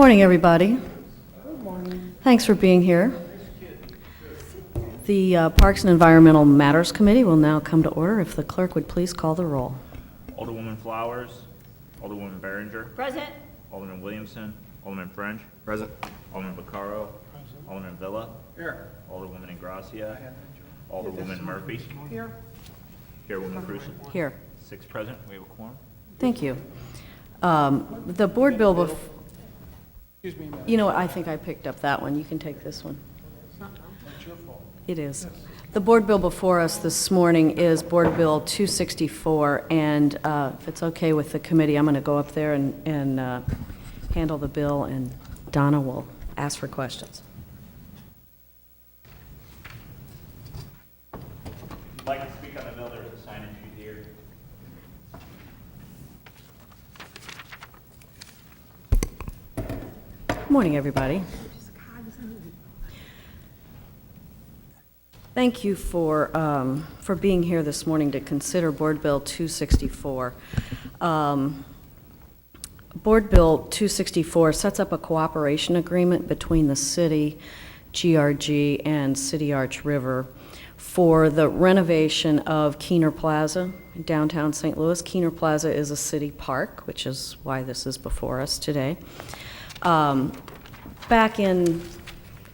Morning, everybody. Good morning. Thanks for being here. The Parks and Environmental Matters Committee will now come to order. If the clerk would please call the roll. Alderwoman Flowers. Alderwoman Behringer. Present. Alderman Williamson. Alderman French. Present. Alderman Vaccaro. Alderman Villa. Here. Alderwoman Ingracia. Alderwoman Murphy. Here. Chairwoman Cruzen. Here. 6 present. We have a quorum. Thank you. The board bill, you know what, I think I picked up that one. You can take this one. It's your fault. It is. The board bill before us this morning is Board Bill 264, and if it's okay with the committee, I'm going to go up there and handle the bill, and Donna will ask for questions. If you'd like to speak on the bill, there's a sign-in sheet here. Good morning, everybody. Thank you for being here this morning to consider Board Bill 264. Board Bill 264 sets up a cooperation agreement between the city, GRG, and City Arch River for the renovation of Keener Plaza in downtown St. Louis. Keener Plaza is a city park, which is why this is before us today. Back in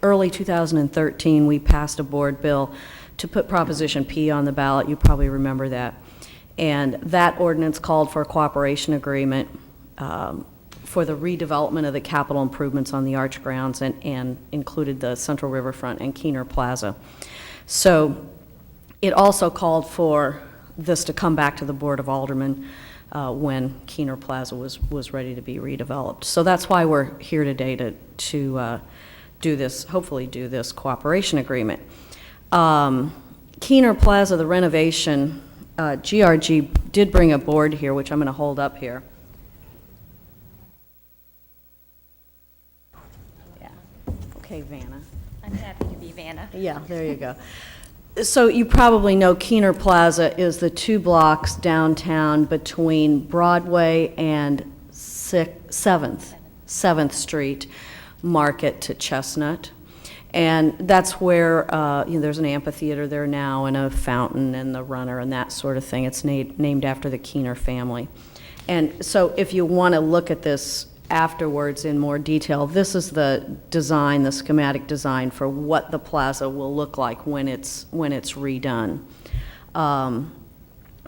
early 2013, we passed a board bill to put Proposition P on the ballot. You probably remember that. And that ordinance called for a cooperation agreement for the redevelopment of the capital improvements on the Arch grounds and included the Central Riverfront and Keener Plaza. So it also called for this to come back to the Board of Aldermen when Keener Plaza was ready to be redeveloped. So that's why we're here today to do this, hopefully do this cooperation agreement. Keener Plaza, the renovation, GRG did bring a board here, which I'm going to hold up here. Yeah. Okay, Vanna. I'm happy to be Vanna. Yeah, there you go. So you probably know Keener Plaza is the 2 blocks downtown between Broadway and 7th Street, Market to Chestnut. And that's where, there's an amphitheater there now and a fountain and the runner and that sort of thing. It's named after the Keener family. And so if you want to look at this afterwards in more detail, this is the design, the schematic design for what the plaza will look like when it's redone.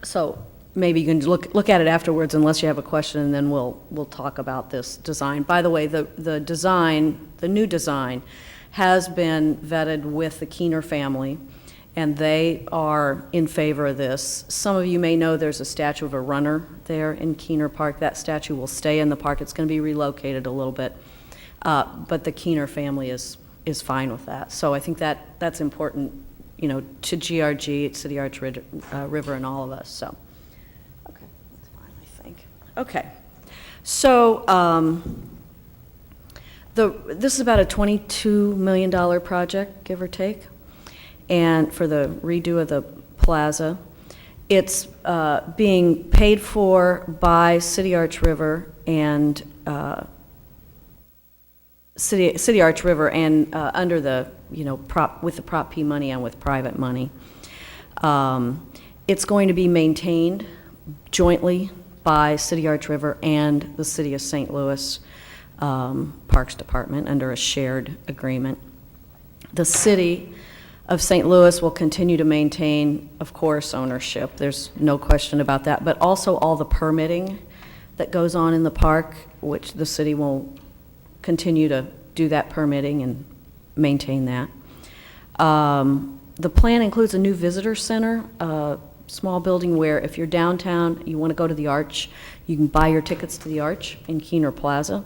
So maybe you can look at it afterwards unless you have a question, and then we'll talk about this design. By the way, the design, the new design, has been vetted with the Keener family, and they are in favor of this. Some of you may know there's a statue of a runner there in Keener Park. That statue will stay in the park. It's going to be relocated a little bit, but the Keener family is fine with that. So I think that's important, to GRG, City Arch River, and all of us. So, okay, that's fine, I think. Okay, so this is about a $22 million project, give or take, and for the redo of the plaza. It's being paid for by City Arch River and City Arch River, and under the with the Prop P money and with private money. It's going to be maintained jointly by City Arch River and the City of St. Louis Parks Department under a shared agreement. The City of St. Louis will continue to maintain, of course, ownership. There's no question about that, but also all the permitting that goes on in the park, which the city will continue to do that permitting and maintain that. The plan includes a new visitor center, a small building where if you're downtown, you want to go to the Arch, you can buy your tickets to the Arch in Keener Plaza,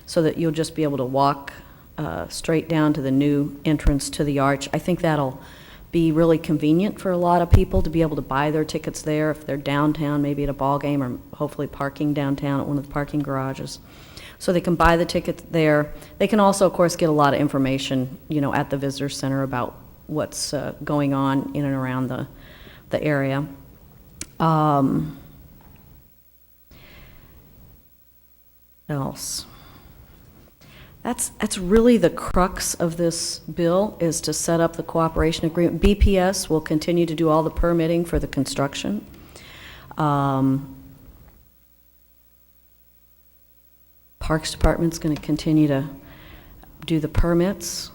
so that you'll just be able to walk straight down to the new entrance to the Arch. I think that'll be really convenient for a lot of people to be able to buy their tickets there if they're downtown, maybe at a ball game, or hopefully parking downtown at one of the parking garages. So they can buy the tickets there. They can also, of course, get a lot of information, at the visitor center about what's going on in and around the area. Else. That's really the crux of this bill, is to set up the cooperation agreement. BPS will continue to do all the permitting for the construction. Parks Department's going to continue to do the permits,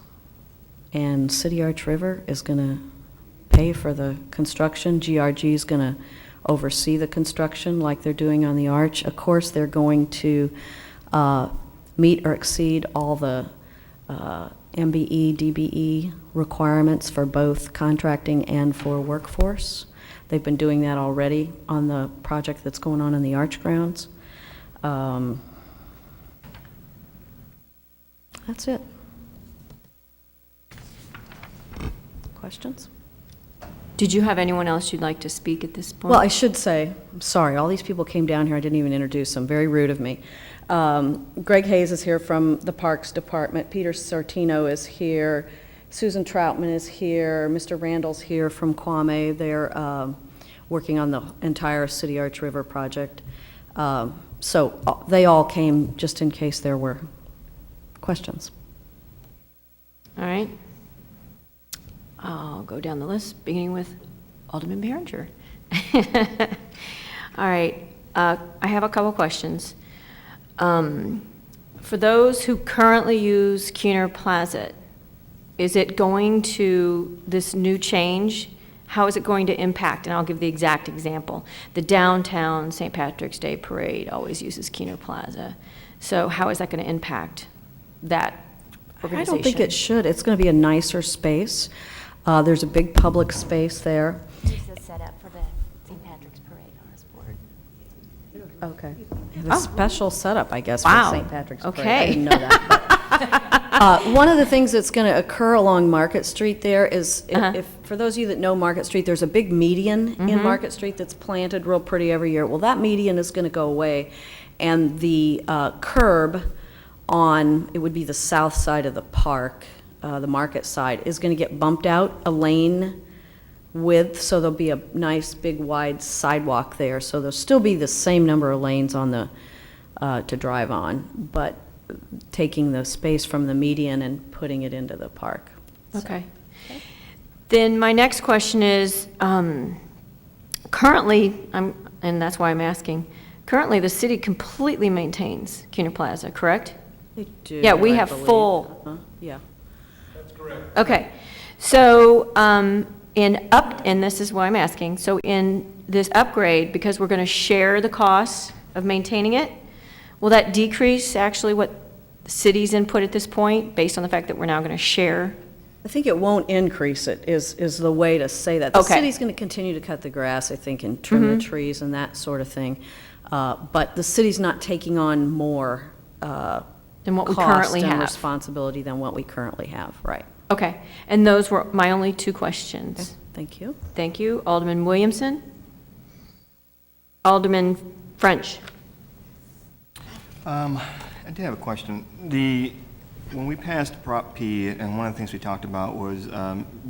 and City Arch River is going to pay for the construction. GRG is going to oversee the construction like they're doing on the Arch. Of course, they're going to meet or exceed all the MBE, DBE requirements for both contracting and for workforce. They've been doing that already on the project that's going on in the Arch grounds. That's it. Questions? Did you have anyone else you'd like to speak at this point? Well, I should say, I'm sorry, all these people came down here, I didn't even introduce them, very rude of me. Greg Hayes is here from the Parks Department, Peter Sartino is here, Susan Troutman is here, Mr. Randall's here from Kwame. They're working on the entire City Arch River project. So they all came just in case there were questions. All right. I'll go down the list, beginning with Alderman Behringer. All right. I have a couple questions. For those who currently use Keener Plaza, is it going to, this new change, how is it going to impact? And I'll give the exact example. The downtown St. Patrick's Day Parade always uses Keener Plaza. So how is that going to impact that I organization? don't think it should. It's going to be a nicer space. There's a big public space there. Here's the setup for the St. Patrick's Parade on this board. Okay. They have a special setup, I guess, for Wow. St. Patrick's Parade. Okay. I didn't know that. One of the things that's going to occur along Market Street there is, if for those of you that know Market Street, there's a big median in Market Street that's planted real pretty every year. Well, that median is going to go away, and the curb on, it would be the south side of the park, the Market side, is going to get bumped out a lane width, so there'll be a nice big wide sidewalk there. So there'll still be the same number of lanes on the to drive on, but taking the space from the median and putting it into the park. Okay. Then my next question is, currently, and that's why I'm asking, currently the city completely maintains Keener Plaza, correct? They do. Yeah, we I have believe. full. Yeah. Okay. So, and this is why I'm asking, so in this upgrade, because we're going to share the costs of maintaining it, will that decrease actually what the city's input at this point, based on the fact that we're now going to share? I think it won't increase it, is the way to say that. The Okay. city's going to continue to cut the grass, I think, and trim the trees and that sort of thing. But the city's not taking on more Than what we cost currently and have. responsibility than what we currently have, right. Okay. And those were my only two questions. Thank you. Thank you. Alderman Williamson? Alderman French? I did have a question. When we passed Prop P, and one of the things we talked about was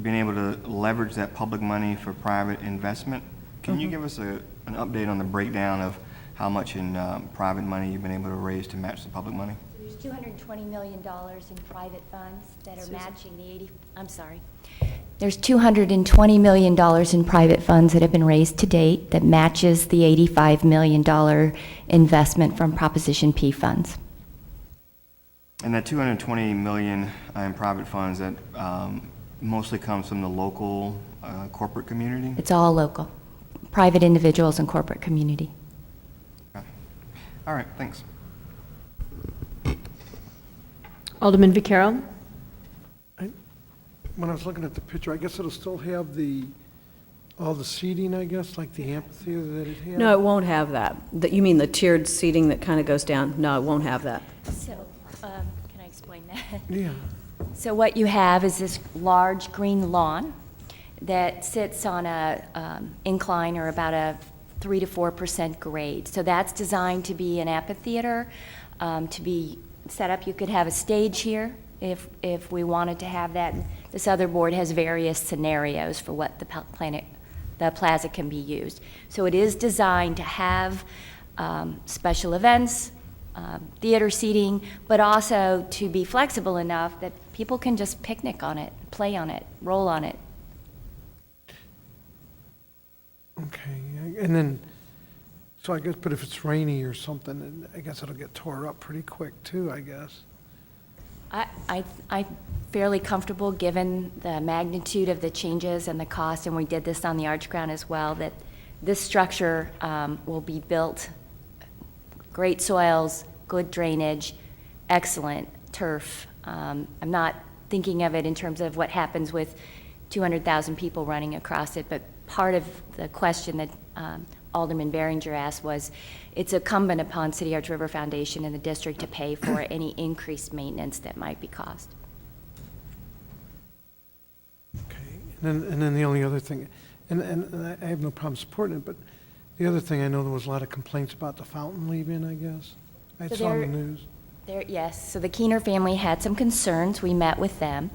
being able to leverage that public money for private investment. Can you give us an update on the breakdown of how much in private money you've been able to raise to match the public money? There's $220 million in private funds that are matching the 80, I'm sorry. There's $220 million in private funds that have been raised to date that matches the $85 million investment from Proposition P funds. And that $220 million in private funds, that mostly comes from the local corporate community? It's all local, private individuals and corporate community. Okay. All right, thanks. Alderman Vaquero? When I was looking at the picture, I guess it'll still have all the seating, I guess, like the amphitheater that it had? No, it won't have that. You mean the tiered seating that kind of goes down? No, it won't have that. So, can I explain that? Yeah. So what you have is this large green lawn that sits on a incline or about a 3 to 4% grade. So that's designed to be an amphitheater, to be set up. You could have a stage here if we wanted to have that. This other board has various scenarios for what the plaza can be used. So it is designed to have special events, theater seating, but also to be flexible enough that people can just picnic on it, play on it, roll on it. Okay, and then, so I guess, but if it's rainy or something, then I guess it'll get tore up pretty quick too, I guess. I'm fairly comfortable, given the magnitude of the changes and the cost, and we did this on the Arch Ground as well, that this structure will be built, great soils, good drainage, excellent turf. I'm not thinking of it in terms of what happens with 200,000 people running across it, but part of the question that Alderman Behringer asked was, it's incumbent upon City Arch River Foundation and the district to pay for any increased maintenance that might be caused. Okay, and then the only other thing, and I have no problem supporting it, but the other thing, I know there was a lot of complaints about the fountain leaving, I guess. I So saw in the there- news. Yes, so the Keener family had some concerns. We met with them.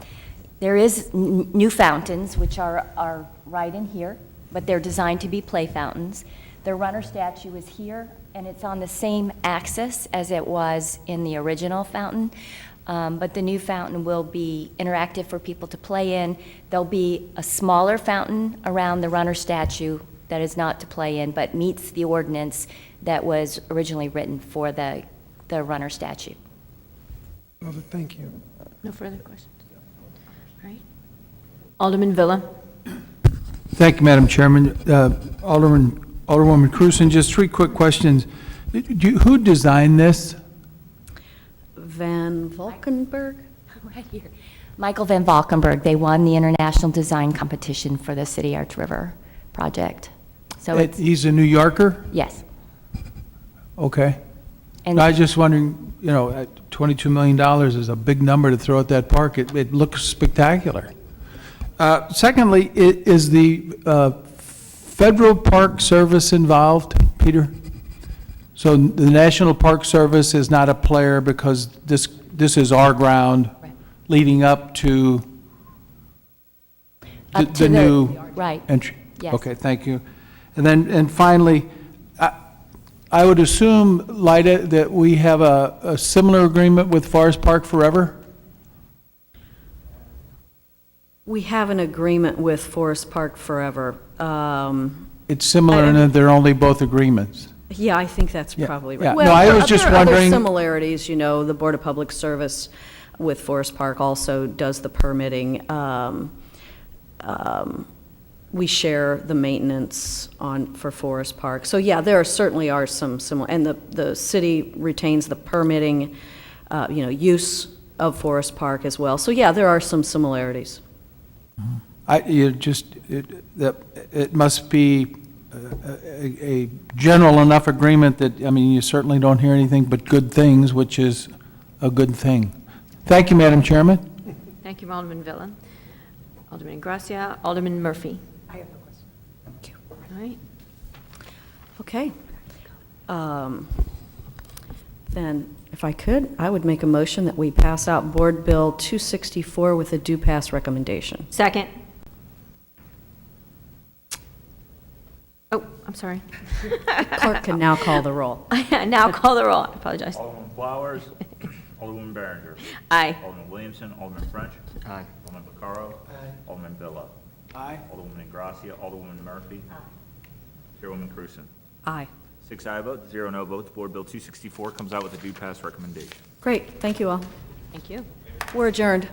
There is new fountains, which are right in here, but they're designed to be play fountains. The runner statue is here, and it's on the same axis as it was in the original fountain. But the new fountain will be interactive for people to play in. There'll be a smaller fountain around the runner statue that is not to play in, but meets the ordinance that was originally written for the runner statue. Oh, thank you. No further questions? All right. Alderman Villa? Thank you, Madam Chairman. Alderwoman Cruzen, just three quick questions. Who designed this? Van Valkenburg? Right here. Michael Van Valkenburg, they won the international design competition for the City Arch River project. So it's, He's a New Yorker? yes. Okay. And I was just wondering, $22 million is a big number to throw at that park. It looks spectacular. Secondly, is the Federal Park Service involved, Peter? So the National Park Service is not a player because this is our ground Right. leading up to Up to the new right. entry? Yes. Okay, thank you. And finally, I would assume, Lyda, that we have a similar agreement with Forest Park Forever? We have an agreement with Forest Park Forever. It's similar in that they're only both agreements. Yeah, I think that's Yeah, probably yeah. right. No, I was just There are other wondering- similarities, the Board of Public Service with Forest Park also does the permitting. We share the maintenance for Forest Park. So, yeah, there certainly are some similar, and the city retains the permitting, use of Forest Park as well. So, yeah, there are some similarities. It must be a general enough agreement that, you certainly don't hear anything but good things, which is a good thing. Thank you, Madam Chairman. Thank you, Alderman Villa. Alderman Gracia, Alderman Murphy. I have no question. Thank you. All right. Okay. Then, if I could, I would make a motion that we pass out Board Bill 264 with a due pass recommendation. Second. Oh, I'm sorry. Clerk can now call the roll. Now call the roll. I apologize. Alderman Flowers. Alderwoman Behringer. Aye. Alderman Williamson. Alderman French. Aye. Alderman Vaccaro. Alderman Villa. Aye. Alderwoman Gracia. Alderwoman Murphy. Chairwoman Cruzen. Aye. 6 aye votes, 0 no votes. Board Bill 264 comes out with a due pass recommendation. Great, thank you all. Thank you. We're adjourned.